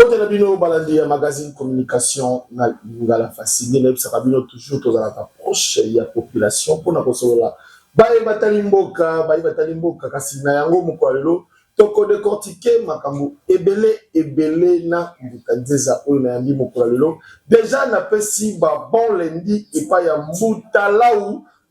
Bote na bino balandi ya magazine communication na ngala fasciné na bisa kabino toujours tozala proche ya population pour na kosolola baye batali mboka kasi na yango mokwalelo toko décortiquer makambo ebele na Mbutanzeza oyo na yambi mokwalelo déjà na pesi ba bon lundi epa ya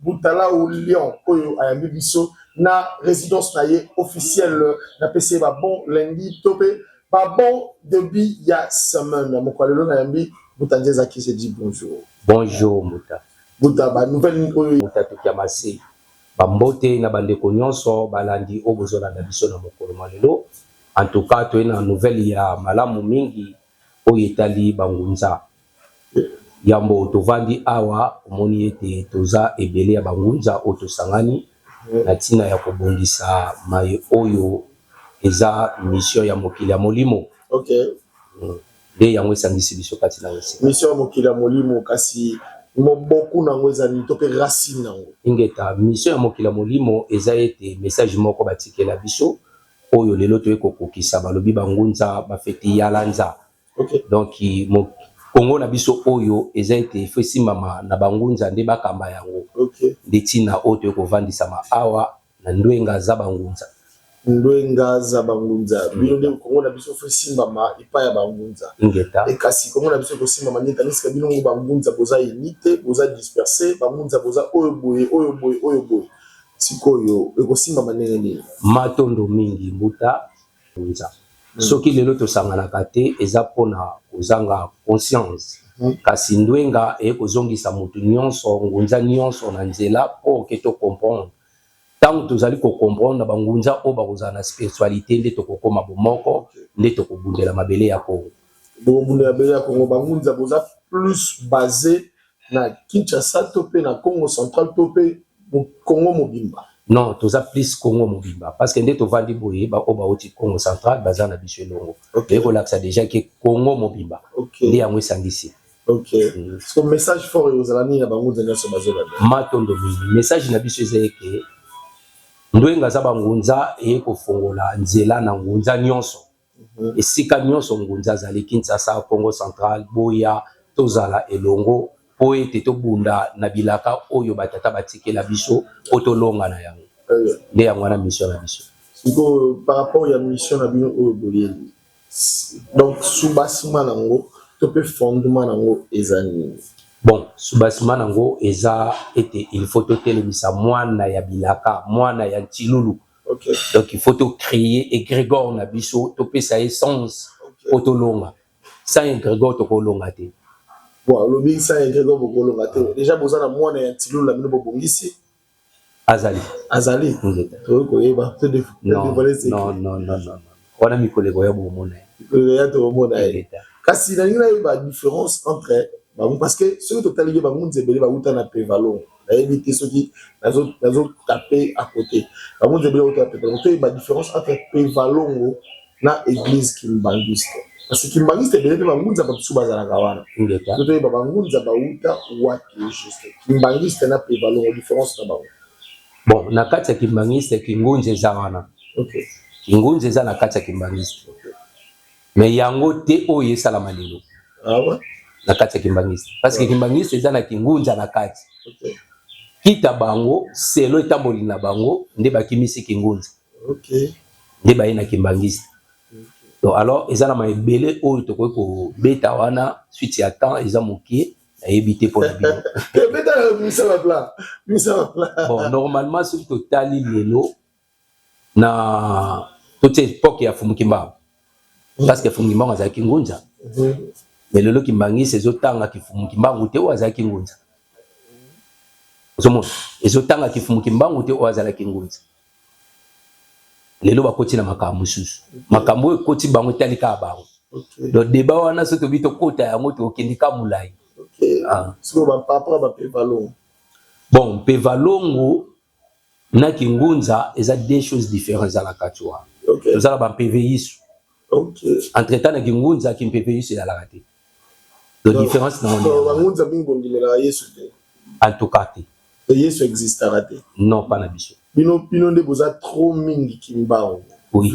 Mbutalau Lion oyo ayambi biso na résidence na ye officielle na pesi ba bon lundi topé. Pas bon début il y a semaine. Mon collègue na yambi Mbutanzeza qui se dit bonjour. Bonjour Mbuta. Mbuta ba nouvelle Mbuta tukiamasi. Ba mbote na bande konyonso balandi obozola na biso na mokolo malelo. En tout cas to na nouvelle ya malamu mingi oyetali bangunza. Yambo tovandi awa omoni ete toza ebele ya bangunza otosangani na tina ya kobongisa mai oyo eza mission ya mokili ya molimo. Okay. De yango esangisi biso kati na wesi. Mission ya mokili ya molimo kasi moboku nango eza ni tope racine nango. Ingeta mission ya mokili ya molimo eza ete message moko batikela biso oyo lelo to ekokokisa balobi bangunza bafeti yalanza. Okay. Donc Kongo na biso oyo eza ete fesi mama na bangunza nde bakamba yango. Okay. Ndetina oyo ekovandisa ma awa na ndwenga za bangunza. Ndwenga za bangunza bino nde Kongo na biso fesi mama ipa ya bangunza. Ingeta e kasi Kongo na biso ko simba manyeta nisika bino ngo bangunza boza unité boza disperser bangunza boza oyo boye sikoyo ekosimba manene nini matondo mingi Mbuta ngunza. Soki lelo tosangana kate eza pona kozanga conscience. Kasi ndwenga ekozongisa mutu nyonso ngunza nyonso na nzela po ke to comprendre. Tant tozali ko comprendre bangunza o bakozana na spiritualité nde to kokoma bomoko nde to kobundela mabele ya Kongo. Bobundela mabele ya Kongo bangunza boza plus basé na Kinshasa to pe na Congo central to pe Congo mobimba. Non, toza plus Congo mobimba parce que nde to vandi boye ba o ba oti Congo central bazana biso longo. Okay. Ko laksa déjà que Congo mobimba. Okay. Nde yango sangisi. Okay. So message fort yozalani na bangunza nyaso bazola. Matondo mingi. Message na biso ezeke ndwenga za bangunza ekofongola nzela na ngunza nyonso. Esika nyonso ngunza zali Kinshasa Congo central boya tozala elongo po ete tobunda na bilaka oyo batata batikela biso otolonga na yango. Nde yango na mission na biso. Siko par rapport ya mission na bino oyo boyeli. Donc subasima nango to pe fondement nango ezani. Bon, subasima nango eza ete il faut totelemisa mwana ya bilaka, mwana ya ntilulu. Okay. Donc il faut to créer égrégore na biso to pesa essence otolonga. Sans égrégore to kolonga te. Bon, le big ça égrégore bokolonga te. Déjà bozana mwana ya ntilulu la bino bobongisi. Azali. To koyeba te de non. Wana mikolego ya bomona. Mikolego ya to bomona. Kasi na ngina ba différence entre parce que ce que total ba munze bele ba uta na Pévalon. La éviter ceux qui nazo taper à côté. Ba munze bele uta Pévalon. To ba différence entre Pévalon na église kimbangiste. Parce que kimbangiste bele ba munza ba tsuba za kawana. To ba munza ba uta wapi juste. Kimbangiste na Pévalon différence na ba. Bon, na kati ya kimbangiste kingunze za wana. Okay. Kingunze za na kati ya kimbangiste. Mais yango te oye salama lelo. Ah ouais. Na kati ya kimbangiste. Parce que kimbangiste za na kingunza na kati. Okay. Kita bango selo etamboli na bango nde bakimisi kingunza. Okay. Nde baye na kimbangiste. Donc alors ezana ma ebele oyo to ko beta wana suite ya temps eza mokie na ebité pour la bino. Beta misa va plat. Bon, normalement ce que tali lelo na toute époque ya Fumukimba. Parce que Fumukimba azaki ngunza. Mais lelo kimbangisi ezotanga Fumukimba ngute o azaki ngunza. Ozomo ezotanga Fumukimba ngute o azaki ngunza. Lelo bakoti na makambo susu. Makambo ekoti bango talika bango. Le débat wana soto bito kota yango to okendika mulai. Okay. So ba papa ba Pévalon. Bon, Pévalongo na kingunza eza deux choses différentes à la katwa. Okay. Nous allons ba PVI. Okay. Entre-temps na kingunza ki PVI c'est la raté. La différence non. Bangunza bingo ndimela Yesu te. En tout cas. Yesu existe raté. Non, pas na biso. Bino nde boza trop mingi kimbao. Oui.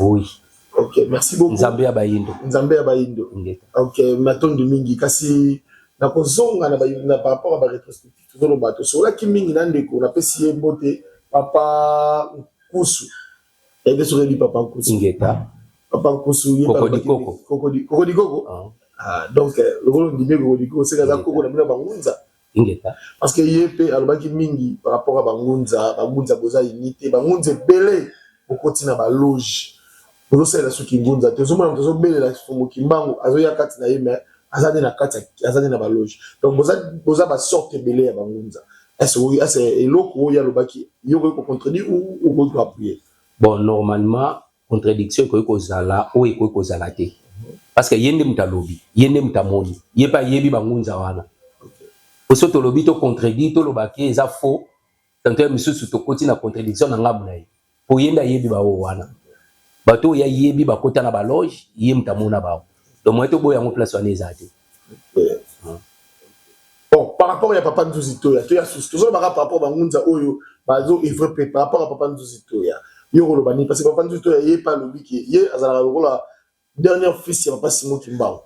Oui. Ok, merci beaucoup. Nzambe ya Bayindo. Nzambe ya Bayindo. Ok, matondo mingi kasi na kozonga na par rapport à ba rétrospective tout le bateau. So la kimingi na ndeko na pesi mbote papa Kusu. Et de sur lui papa Kusu. Ingeta. Papa Kusu Kokodi Koko. Ah donc le rôle de Kokodi Koko c'est que Koko na bangunza. Ingeta. Parce que yépe alobaki mingi par rapport à bangunza boza unité bangunza belé au continent ba loge. Nous sommes là sur Kingunza. Nous sommes là sur Kimbangu. Azoya kati na yeme. Azade na kati. Azade na baloge. Donc boza ba sorte belé à Bangunza. Est-ce eloko ya lobaki yoko ko contredire ou ko appuyer. Bon normalement contradiction ko zala ou ko zala te. Parce que yende mutalobi, yende mutamoni. Yepa yebi Bangunza wana. Oso to lobi to contredire to lobaki eza faux. Tanto misusu to koti na contradiction na ngamu na ye. Po yenda yebi ba wana. Bato ya yebi bakota na baloge ye mtamona bao donc moi to boya mo place wana ezate. Bon par rapport ya papa Nzuzito ya to ya susto zo par rapport bangunza oyo bazo evre par rapport à papa Nzuzito ya yo lo bani parce que papa Nzuzito ya ye pa lobi ki ye azala la dernière fils ya papa Simon Kimbangu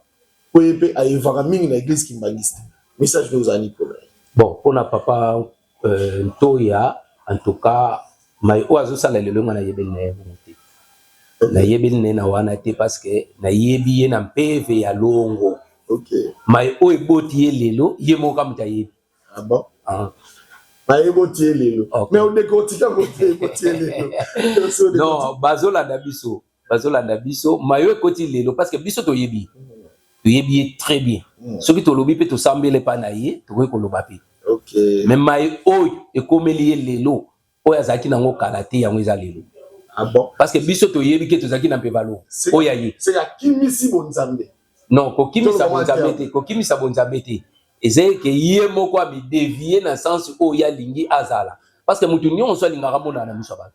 ko yepe a evara mingi na église kimbangiste message nous ani pour bon pour na papa Ntoya en tout cas mai oazo sala lelo ngana yebeli na yebo na yebeli na wana te parce que na yebi ye na mpeve ya longo. Ok. Mai o eboti ye lelo ye moka muta yebi. Ah bon? Ah. Mai eboti ye lelo. Mais on décortique ko eboti ye lelo. Non, bazola da biso mai o ekoti lelo parce que biso to yebi. To yebi très bien. Soki to lobi pe to sambele pa na ye, to ko loba pe. Ok. Mais mai o ekomeli ye lelo, o yazaki nango kalate yango eza lelo. Ah bon? Parce que biso to yebi ke to zaki na pevalo. Oya ye. C'est ya kimisi bonzambe. Non, ko kimisa bonzambe te, ko kimisa bonzambe te. Eze ke ye moko a mi dévier na sens oya lingi azala. Parce que mutu nyon so linga ramona na miso ba.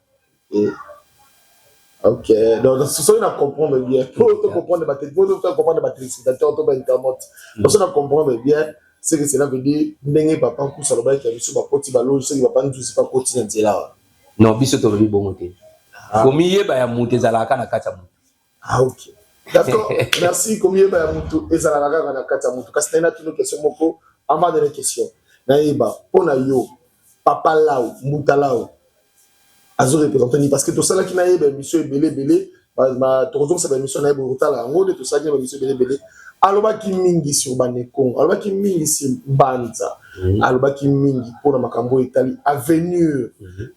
Ok, donc ce soit on comprendre bien. Pour comprendre ba tête, pour comprendre ba téléspectateur to ba internaute. Pour ça comprendre bien, c'est que cela veut dire ndenge papa ku saloba ki biso ba koti ba loge, c'est que papa ntu pas koti nzela. Non, biso to lobi bongo te. Komiye ba ya mutu ezalaka na kati ya mutu. Ah ok. D'accord. Merci komiye ba ya mutu ezalaka na kati ya mutu. Kasi na tino question moko avant de la question. Na yeba pona yo papa lao mutalao azo représenter ni parce que tout ça là qui na yeba mission belé ba tozo ça ba mission na yeba rutala ngode tout ça qui ba mission belé aloba ki mingi sur banekon aloba ki mingi sur banza aloba ki mingi pona makambo etali avenir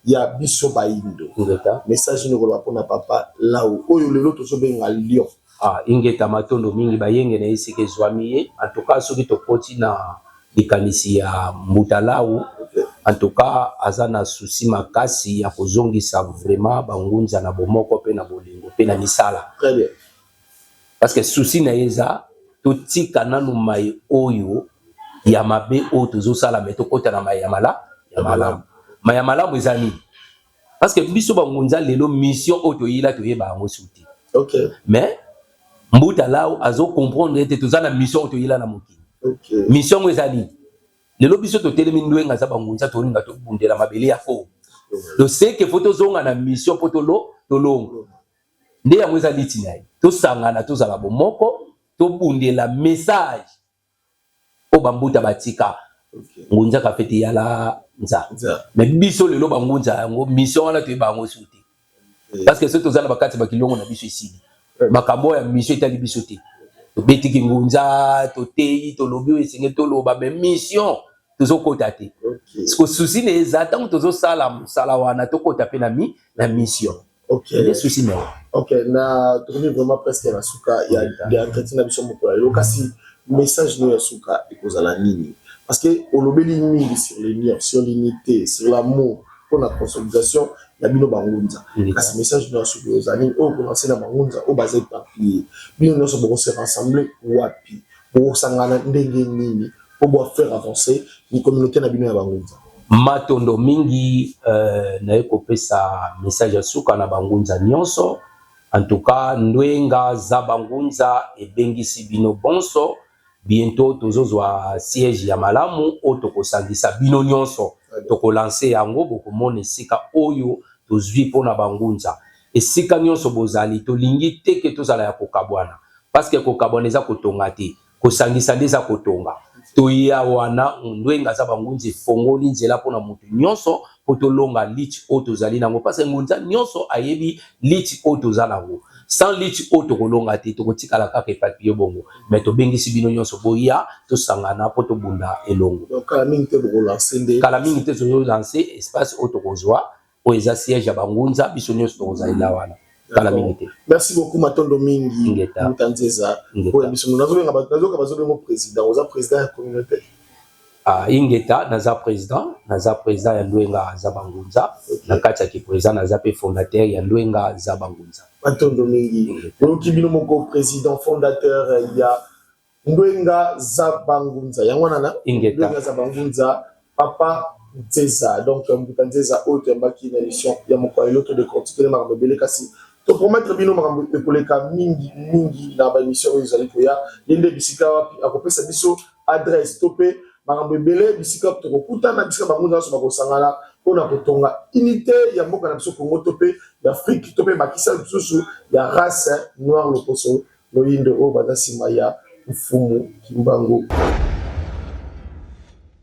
ya biso Bayindo message ne ko pona papa lao oyo lelo tozo benga lion ah ingeta matondo mingi bayenge na isike zwamiye en tout cas soki to koti na likanisi ya mutalau en tout cas azana souci makasi ya kozongisa vraiment bangunza na bomoko pe na bolingo pe na misala. Très bien. Parce que souci na yeza to tika nanu mai oyo ya mabe o tozo sala meto kota na mai ya malamu. Mai ya malamu ezani. Parce que biso bangunza lelo mission o to yila to yeba ngo souti. OK. Mais mutalau azo comprendre te tozana mission o to yila na mokili. OK. Mission ezali lelo biso to telemi ndwenga za bangunza to linga to bundela mabele ya fo. Do c'est que photo zonga na mission potolo to longo. Nde ya mweza liti nayi. To sangana to zala bomoko to bundela message. O bambuta batika. Ngunza ka feti yala nza. Mais biso lelo bangunza yango mission wana to bango suti. Parce que ce to zala bakati bakilongo na biso ici. Makambo ya mission etali biso te. To betiki ngunza to tei to lobi esenge to loba mais mission tozo kota te. Parce que souci ne ezata tozo sala wana to kota pe na mission. OK. Les soucis non. OK, na tourner vraiment presque na suka ya de entretien na biso moko. Yo kasi message no ya suka ekozala nini? Parce que olobeli mingi sur les liens, sur l'unité, sur l'amour, pour la consolidation ya bino bangunza. Kasi message no ya suka ozali o commencer na bangunza o basé papier. Bino no so boko se rassembler wapi? Pour sangana ndenge nini? Pour faire avancer une communauté na bino ya bangunza. Matondo mingi na ekopesa message ya suka na bangunza nyonso. En tout cas ndwenga za bangunza ebengisi bino bonso. Bientôt tozozwa siège ya malamu o tokosangisa bino nyonso. Toko lancer yango bokomona sika oyo tozwi pona bangunza. esika nyonso bozali tolingi te ke tozala ya kokabwana parce que kokabwana eza kotonga te kosangisa nde eza kotonga toya wana ndwenga za bangunza efongoli nzela mpona moto nyonso po tolonga lichi oyo tozali nango parce que ngunza nyonso ayebi lichi oyo toza nango sans lichi oyo tokolonga te tokotikala kaka epapiye bongo mais tobengisi bino nyonso boya tosangana mpo tobunda elongo kala mingi te tozolanse espace oyo tokozwa oyo eza siège ya bangunza biso nyonso tokozalela wana kala mingi te. Merci beaucoup Matondo mingi Mutanzeza pour émission nazobenga bazobenga président oza président ya communauté Ingeta naza président ya Ndwenga za bangunza na kati ya président naza pe fondateur ya Ndwenga za bangunza. Matondo mingi donc bino moko président fondateur ya Ndwenga za bangunza yango nana Ndwenga za bangunza papa Nzeza donc Mutanzeza autre mbaki na émission ya moko eloto de continuer makambo belé kasi to promettre bino makambo ekoleka mingi na ba émission oyo ezali koya yende bisika wapi akopesa biso adresse topé makambo belé bisika tokokutana bisika bangunza nyonso bakosangana mpona kotonga unité ya mboka na biso Congo topé d'Afrique topé bakisa lisusu ya race noire loposo loyindo oyo baza nsima ya mfumu Kimbangu.